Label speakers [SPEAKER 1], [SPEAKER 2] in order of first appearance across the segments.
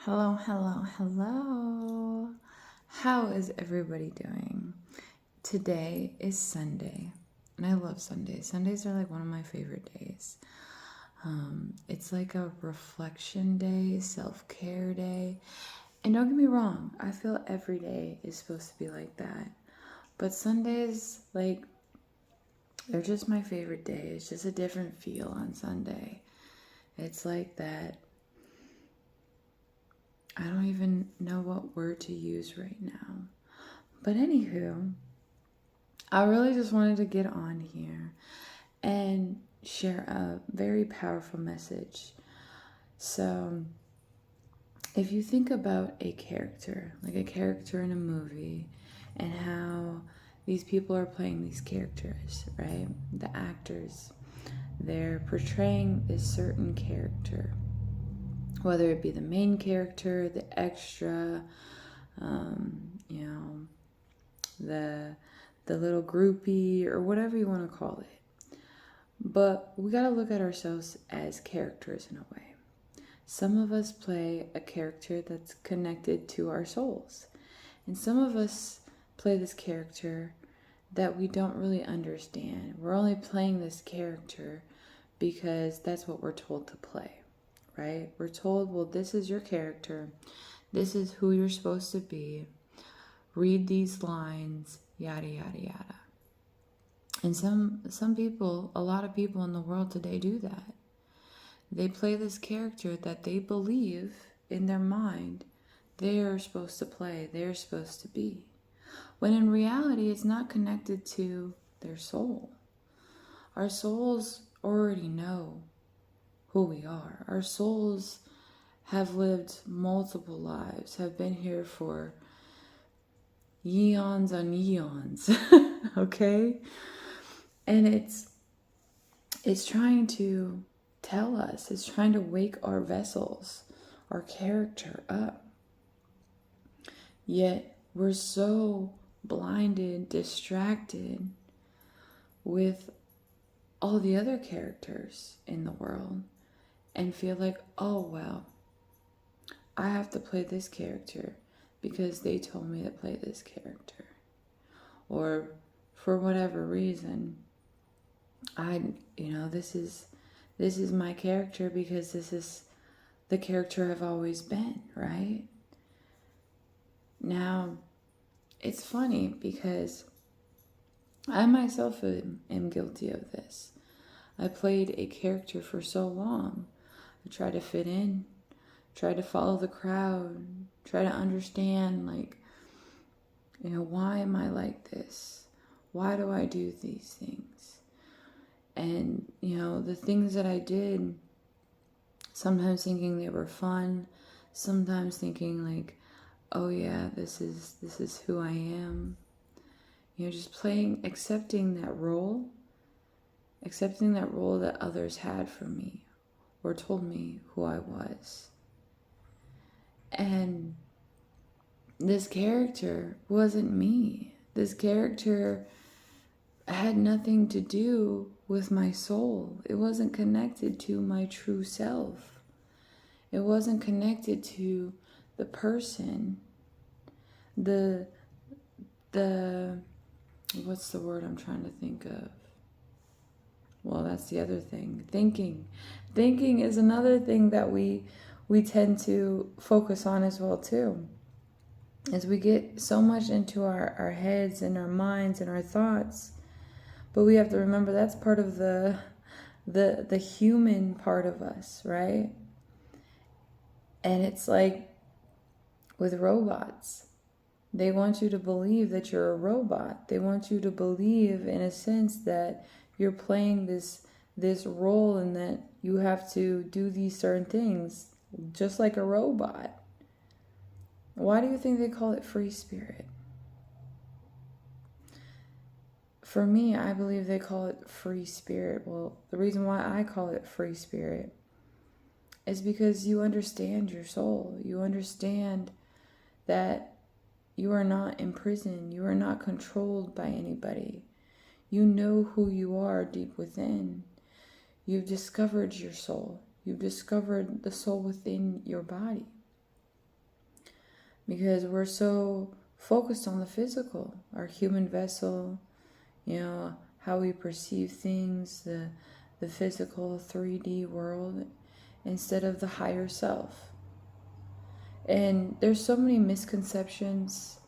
[SPEAKER 1] Hello, hello, hello. How is everybody doing? Today is Sunday, and I love Sundays. Sundays are like one of my favorite days. It's like a reflection day, self-care day. And don't get me wrong, I feel every day is supposed to be like that. But Sundays, they're just my favorite day. It's just a different feel on Sunday. It's like that. I don't even know what word to use right now. But anywho, I really just wanted to get on here and share a very powerful message. So, if you think about a character, like a character in a movie, and how these people are playing these characters, right? The actors, they're portraying this certain character, whether it be the main character, the extra, you know, the little groupie, or whatever you want to call it. But we got to look at ourselves as characters in a way. Some of us play a character that's connected to our souls, and some of us play this character that we don't really understand. We're only playing this character because that's what we're told to play, right? We're told, well, this is your character, this is who you're supposed to be, read these lines, yada yada yada. And some people, a lot of people in the world today do that. They play this character that they believe in their mind they're supposed to play, they're supposed to be, when in reality it's not connected to their soul. Our souls already know who we are. Our souls have lived multiple lives, have been here for eons on eons. Okay? And it's trying to tell us, it's trying to wake our vessels, our character up. Yet we're so blinded, distracted with all the other characters in the world, and feel like, oh, well, I have to play this character because they told me to play this character. Or for whatever reason, this is my character because this is the character I've always been, right? Now, it's funny because I myself am guilty of this. I played a character for so long. I tried to fit in, tried to follow the crowd, try to understand, why am I like this? Why do I do these things? And, the things that I did, sometimes thinking they were fun, sometimes thinking like, oh yeah, this is who I am. Just playing, accepting that role that others had for me or told me who I was. And this character wasn't me. This character had nothing to do with my soul. It wasn't connected to my true self. It wasn't connected to the person, the what's the word I'm trying to think of? Well, that's the other thing. Thinking is another thing that we tend to focus on as well too. As we get so much into our heads and our minds and our thoughts, but we have to remember that's part of the human part of us, right? And it's like with robots. They want you to believe that you're a robot. They want you to believe, in a sense, that you're playing this role and that you have to do these certain things, just like a robot. Why do you think they call it free spirit? For me, I believe they call it free spirit. Well, the reason why I call it free spirit is because you understand your soul. You understand that you are not imprisoned. You are not controlled by anybody. You know who you are deep within. You've discovered your soul. You've discovered the soul within your body. because we're so focused on the physical, our human vessel, how we perceive things, the physical 3D world, instead of the higher self. And there's so many misconceptions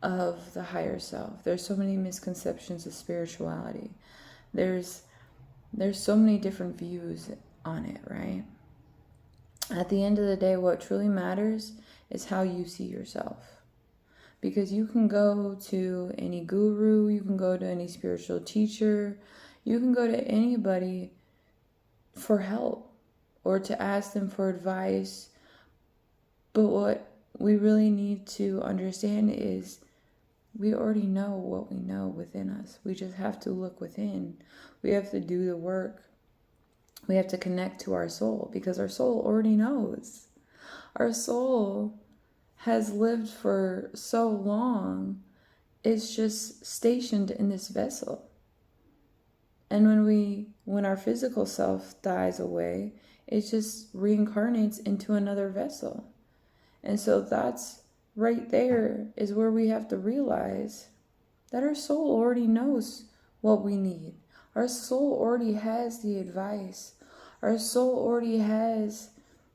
[SPEAKER 1] of the higher self. There's so many misconceptions of spirituality. There's so many different views on it, right? At the end of the day, what truly matters is how you see yourself. Because you can go to any guru, you can go to any spiritual teacher, you can go to anybody for help or to ask them for advice. But what we really need to understand is we already know what we know within us. We just have to look within. We have to do the work. We have to connect to our soul, because our soul already knows. Our soul has lived for so long, it's just stationed in this vessel. And when our physical self dies away, it just reincarnates into another vessel. And so that's right there is where we have to realize that our soul already knows what we need. Our soul already has the advice. Our soul already has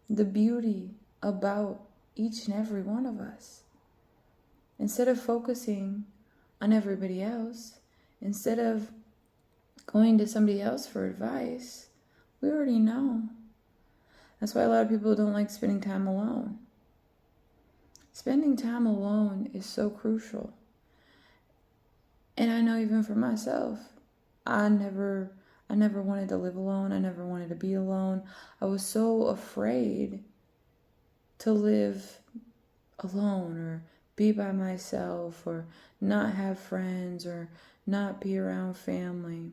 [SPEAKER 1] the beauty about each and every one of us. Instead of focusing on everybody else, instead of going to somebody else for advice, we already know. That's why a lot of people don't like spending time alone. Spending time alone is so crucial. And I know even for myself, I never wanted to live alone. I never wanted to be alone. I was so afraid to live alone or be by myself or not have friends or not be around family.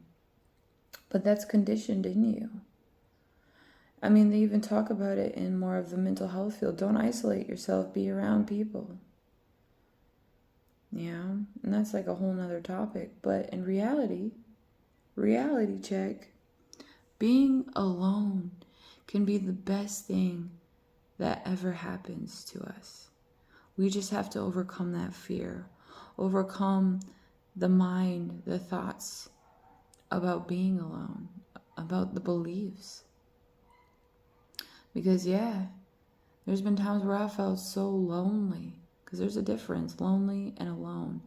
[SPEAKER 1] But that's conditioned in you. I mean, they even talk about it in more of the mental health field. Don't isolate yourself, be around people. Yeah, and that's like a whole nother topic. But in reality check, being alone can be the best thing that ever happens to us. We just have to overcome that fear, overcome the mind, the thoughts about being alone, about the beliefs. Because there's been times where I felt so lonely, because there's a difference, lonely and alone.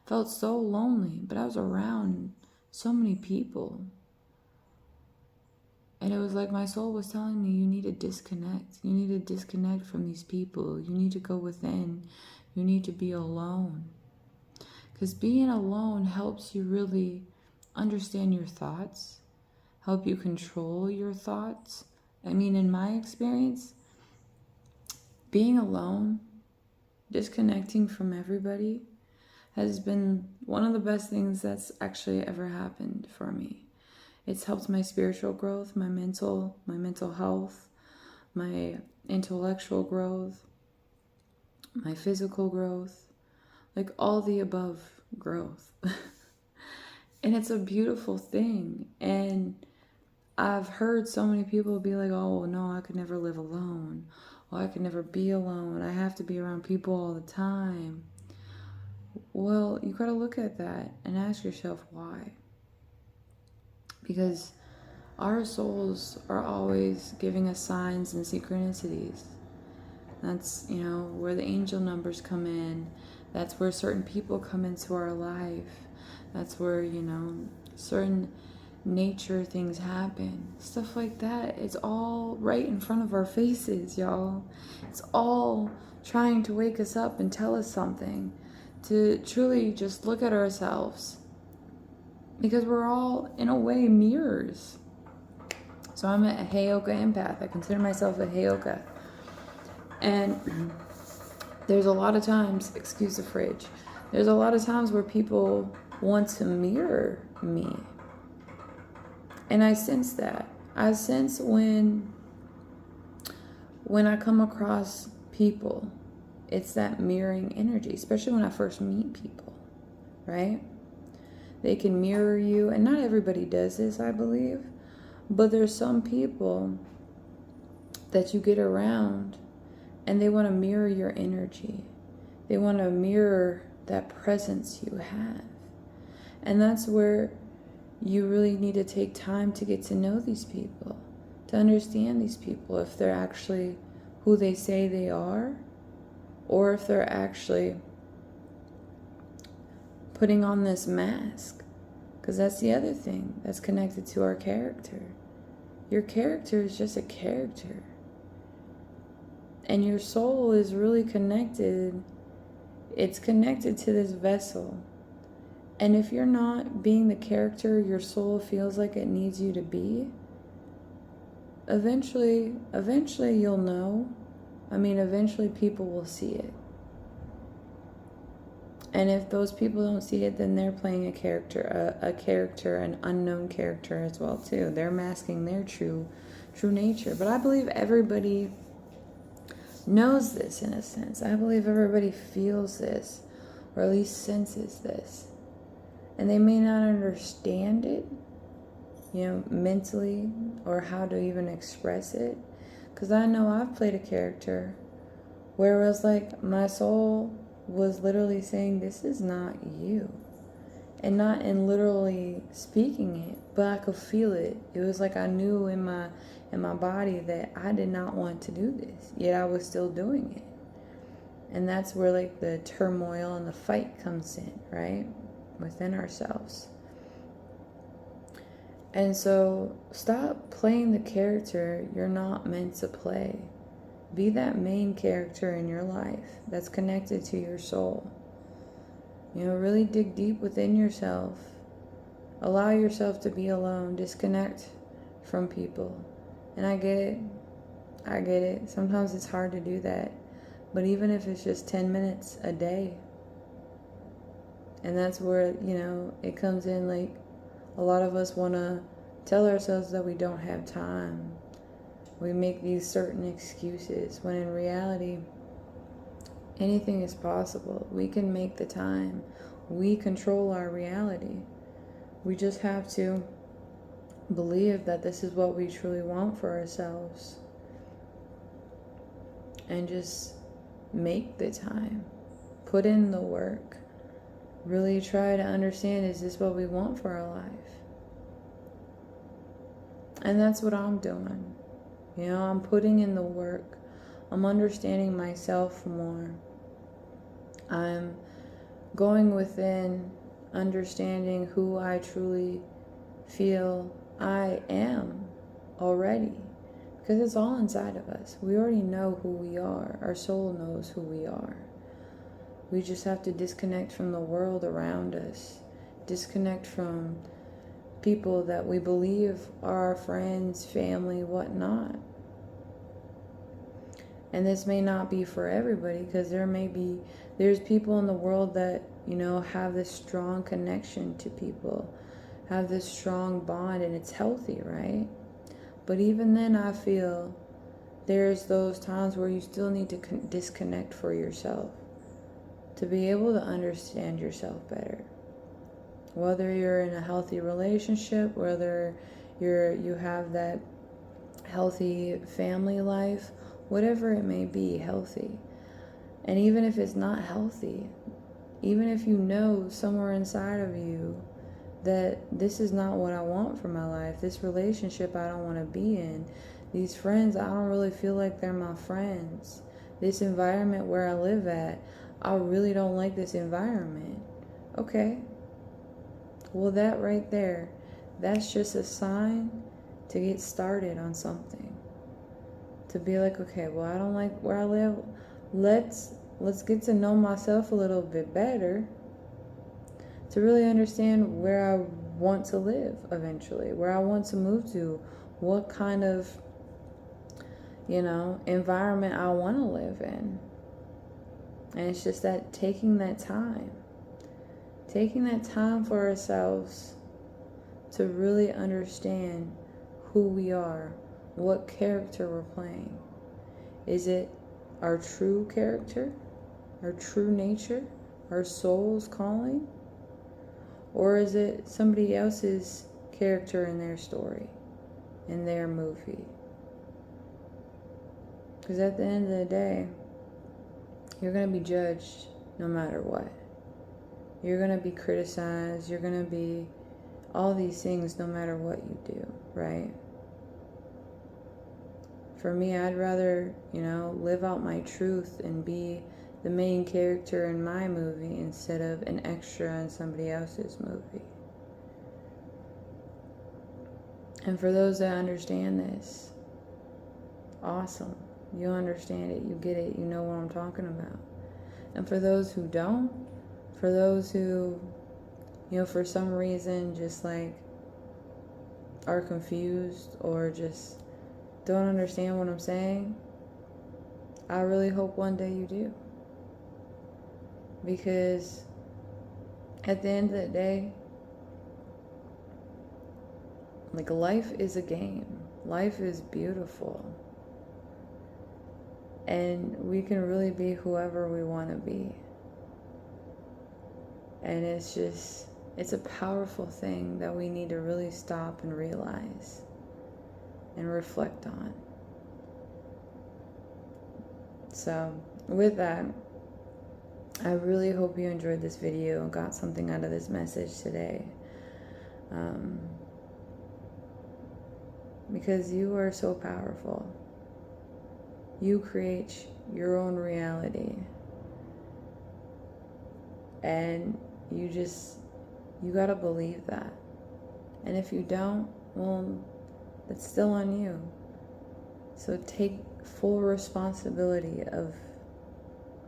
[SPEAKER 1] Felt so lonely, but I was around so many people. And it was like my soul was telling me, you need to disconnect. You need to disconnect from these people. You need to go within. You need to be alone. Because being alone helps you really understand your thoughts, help you control your thoughts. I mean, in my experience, being alone, disconnecting from everybody, has been one of the best things that's actually ever happened for me. It's helped my spiritual growth, my mental health, my intellectual growth, my physical growth, like all the above growth. And it's a beautiful thing. And I've heard so many people be like, oh, no, I could never live alone. Oh, I could never be alone. I have to be around people all the time. Well, you got to look at that and ask yourself why. Because our souls are always giving us signs and synchronicities. That's, where the angel numbers come in. That's where certain people come into our life. That's where, certain nature things happen. Stuff like that. It's all right in front of our faces, y'all. It's all trying to wake us up and tell us something. To truly just look at ourselves. Because we're all, in a way, mirrors. So I'm a Heyoka empath. I consider myself a Heyoka. And there's a lot of times, excuse the fridge, there's a lot of times where people want to mirror me. And I sense that. I sense when I come across people, it's that mirroring energy, especially when I first meet people, right? They can mirror you, and not everybody does this, I believe, but there's some people that you get around and they want to mirror your energy. They want to mirror that presence you have. And that's where you really need to take time to get to know these people, to understand these people, if they're actually who they say they are, or if they're actually putting on this mask. Because that's the other thing that's connected to our character. Your character is just a character. And your soul is really connected. It's connected to this vessel. And if you're not being the character your soul feels like it needs you to be, eventually you'll know. Eventually people will see it. And if those people don't see it, then they're playing a character, an unknown character as well too. They're masking their true nature. But I believe everybody knows this in a sense. I believe everybody feels this, or at least senses this. And they may not understand it, mentally, or how to even express it. Because I know I've played a character where it was like my soul was literally saying, this is not you. And not in literally speaking it, but I could feel it. It was like I knew in my body that I did not want to do this, yet I was still doing it. And that's where like the turmoil and the fight comes in, right? Within ourselves. And so stop playing the character you're not meant to play. Be that main character in your life that's connected to your soul. Really dig deep within yourself. Allow yourself to be alone. Disconnect from people. And I get it. Sometimes it's hard to do that. But even if it's just 10 minutes a day. And that's where, it comes in, like, a lot of us want to tell ourselves that we don't have time. We make these certain excuses, when in reality, anything is possible. We can make the time. We control our reality. We just have to believe that this is what we truly want for ourselves. And just make the time. Put in the work. Really try to understand, is this what we want for our life? And that's what I'm doing. I'm putting in the work. I'm understanding myself more. I'm going within, understanding who I truly feel I am already. Because it's all inside of us. We already know who we are. Our soul knows who we are. We just have to disconnect from the world around us. Disconnect from people that we believe are our friends, family, whatnot. And this may not be for everybody, because there's people in the world that, have this strong connection to people, have this strong bond, and it's healthy, right? But even then, I feel there's those times where you still need to disconnect for yourself to be able to understand yourself better. Whether you're in a healthy relationship, whether you have that healthy family life, whatever it may be, healthy. And even if it's not healthy, even if you know somewhere inside of you that this is not what I want for my life, this relationship I don't want to be in, these friends, I don't really feel like they're my friends, this environment where I live at, I really don't like this environment. Okay. Well, that right there, that's just a sign to get started on something. To be like, okay, well, I don't like where I live. Let's get to know myself a little bit better to really understand where I want to live eventually, where I want to move to, what kind of, environment I want to live in. And it's just that taking that time for ourselves to really understand who we are, what character we're playing. Is it our true character, our true nature, our soul's calling? Or is it somebody else's character in their story, in their movie? Because at the end of the day, you're going to be judged no matter what. You're going to be criticized. You're going to be all these things no matter what you do, right? For me, I'd rather, live out my truth and be the main character in my movie instead of an extra in somebody else's movie. And for those that understand this, awesome. You understand it, you get it, you know what I'm talking about. And for those who don't, for those who, for some reason just like are confused or just don't understand what I'm saying, I really hope one day you do. Because at the end of the day, like, life is a game. Life is beautiful. And we can really be whoever we want to be. And it's a powerful thing that we need to really stop and realize and reflect on. So, with that, I really hope you enjoyed this video and got something out of this message today. Because you are so powerful. You create your own reality. And you gotta believe that. And if you don't, well, it's still on you. So take full responsibility of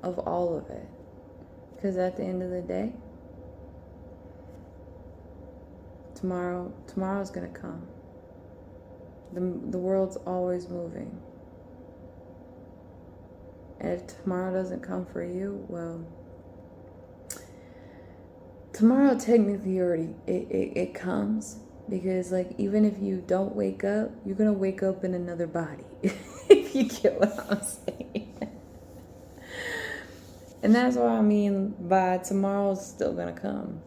[SPEAKER 1] all of it. Because at the end of the day, tomorrow's gonna come. The world's always moving. And if tomorrow doesn't come for you, well, tomorrow technically already it comes, because like even if you don't wake up, you're gonna wake up in another body. If you get what I'm saying. And that's what I mean by tomorrow's still gonna come.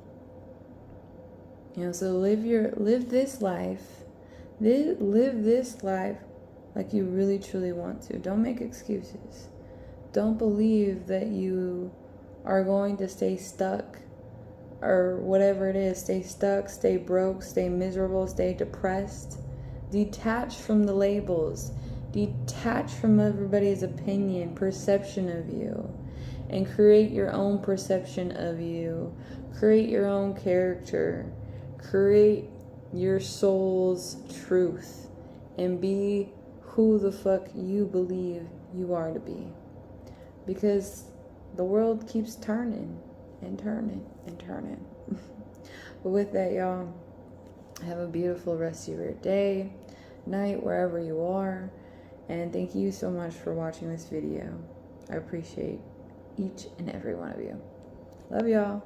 [SPEAKER 1] So live this life. Live this life like you really truly want to. Don't make excuses. Don't believe that you are going to stay stuck or whatever it is. Stay stuck, stay broke, stay miserable, stay depressed. Detach from the labels. Detach from everybody's opinion, perception of you. And create your own perception of you. Create your own character. Create your soul's truth. And be who the fuck you believe you are to be. Because the world keeps turning and turning and turning. But with that, y'all, have a beautiful rest of your day, night, wherever you are. And thank you so much for watching this video. I appreciate each and every one of you. Love y'all.